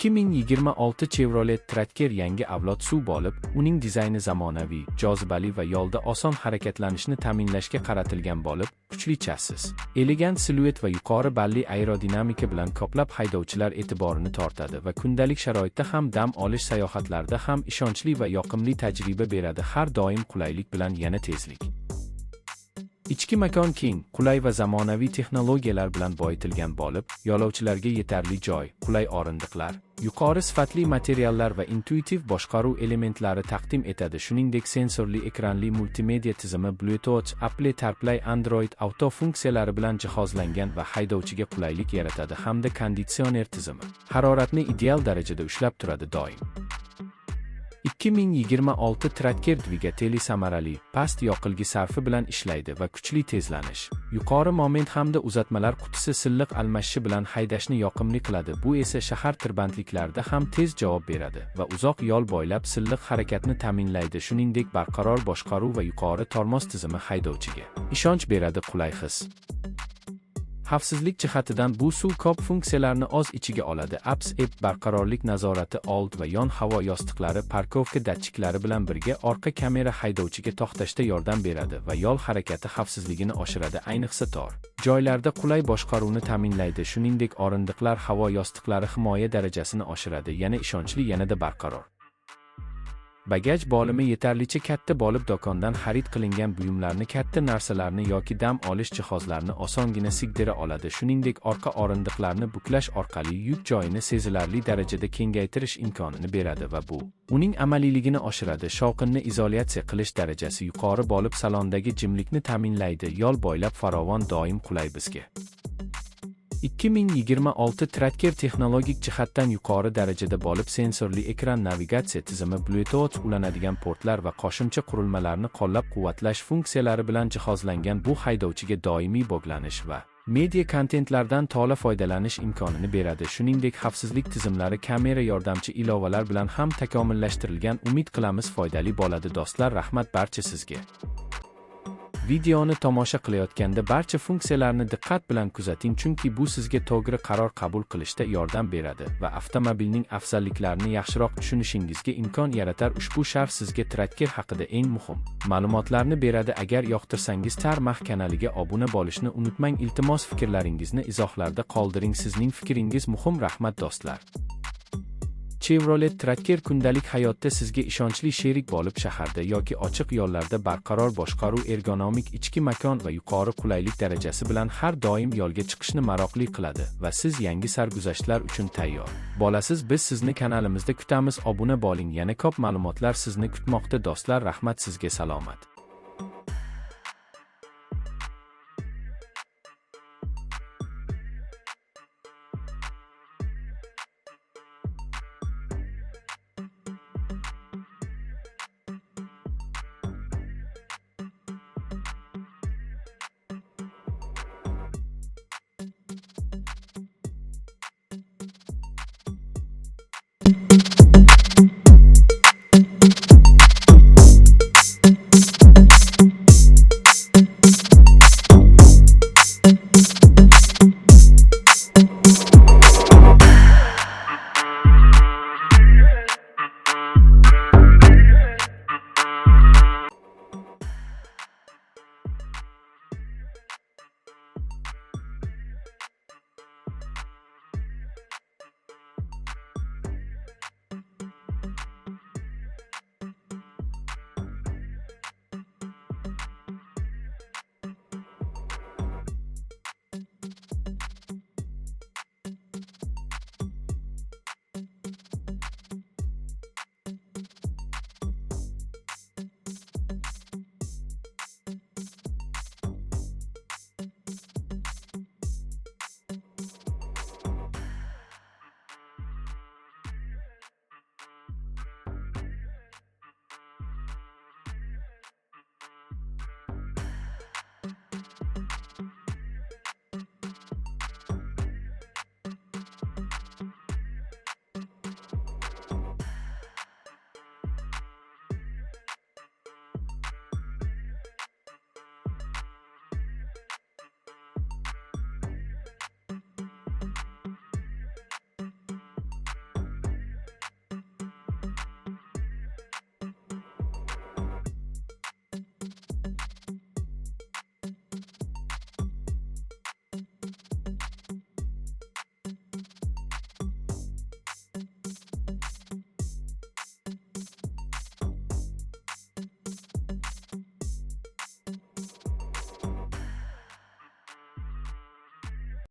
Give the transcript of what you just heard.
2026 Chevrolet Tracker yangi avlod SUV bo'lib, uning dizayni zamonaviy, jozibali va yo'lda oson harakatlanishni ta'minlashga qaratilgan bo'lib, kuchli chassis, elegant siluet va yuqori balli aerodinamika bilan ko'plab haydovchilar e'tiborini tortadi va kundalik sharoitda ham dam olish sayohatlarida ham ishonchli va yoqimli tajriba beradi. Har doim qulaylik bilan yana tezlik. Ichki makon keng, qulay va zamonaviy texnologiyalar bilan boyitilgan bo'lib, yo'lovchilarga yetarli joy, qulay o'rindiqlar, yuqori sifatli materiallar va intuitiv boshqaruv elementlari taqdim etadi. Shuningdek, sensorli ekranli multimedia tizimi, Bluetooth, Apple CarPlay, Android Auto funksiyalari bilan jihozlangan va haydovchiga qulaylik yaratadi hamda konditsioner tizimi haroratni ideal darajada ushlab turadi doim. 2026 Tracker dvigateli samarali, past yoqilgi sarfi bilan ishlaydi va kuchli tezlanish, yuqori moment hamda uzatmalar qutisi silliq almashishi bilan haydashni yoqimli qiladi. Bu esa shahar tirbandliklarida ham tez javob beradi va uzoq yo'l bo'ylab silliq harakatni ta'minlaydi. Shuningdek, barqaror boshqaruv va yuqori tormoz tizimi haydovchiga ishonch beradi. Qulay his. Xavfsizlik jihatidan bu SUV ko'p funksiyalarni o'z ichiga oladi. Apps App barqarorlik nazorati, old va yon havo yostiqlari, parkovka datchiklari bilan birga orqa kamera haydovchiga to'xtashda yordam beradi va yo'l harakati xavfsizligini oshiradi, ayniqsa tor joylarda qulay boshqaruvni ta'minlaydi. Shuningdek, o'rindiqlar, havo yostiqlari himoya darajasini oshiradi, yana ishonchli, yanada barqaror. Bagaj bo'limi yetarlicha katta bo'lib, do'kondan xarid qilingan buyumlarni, katta narsalarni yoki dam olish jihozlarini osongina sigdira oladi. Shuningdek, orqa o'rindiqlarni buklash orqali yuk joyini sezilarli darajada kengaytirish imkonini beradi va bu uning amaliyligini oshiradi. Shovqinni izolyatsiya qilish darajasi yuqori bo'lib, salondagi jimlikni ta'minlaydi. Yo'l bo'ylab farovon, doim qulay bizga. 2026 Tracker texnologik jihatdan yuqori darajada bo'lib, sensorli ekran, navigatsiya tizimi, Bluetooth ulanadigan portlar va qo'shimcha qurilmalarni qo'llab-quvvatlash funksiyalari bilan jihozlangan. Bu haydovchiga doimiy bog'lanish va media kontentlardan to'la foydalanish imkonini beradi. Shuningdek, xavfsizlik tizimlari, kamera yordamchi ilovalar bilan ham takomillashtirilgan. Umid qilamiz foydali bo'ladi. Do'stlar, rahmat barcha sizga. Videoni tomosha qilayotganda barcha funksiyalarni diqqat bilan kuzating, chunki bu sizga to'g'ri qaror qabul qilishda yordam beradi va avtomobilning afzalliklarini yaxshiroq tushunishingizga imkon yaratar. Ushbu sharh sizga Tracker haqida eng muhim ma'lumotlarni beradi. Agar yoqtirsangiz Tarmah kanaliga obuna bo'lishni unutmang. Iltimos, fikrlaringizni izohlarda qoldiring. Sizning fikringiz muhim. Rahmat do'stlar. Chevrolet Tracker kundalik hayotda sizga ishonchli sherik bo'lib, shaharda yoki ochiq yo'llarda barqaror boshqaruv, ergonomik ichki makon va yuqori qulaylik darajasi bilan har doim yo'lga chiqishni maroqli qiladi va siz yangi sarguzashtlar uchun tayyor bo'lasiz. Biz sizni kanalimizda kutamiz. Obuna bo'ling. Yana ko'p ma'lumotlar sizni kutmoqda do'stlar. Rahmat sizga. Salomat.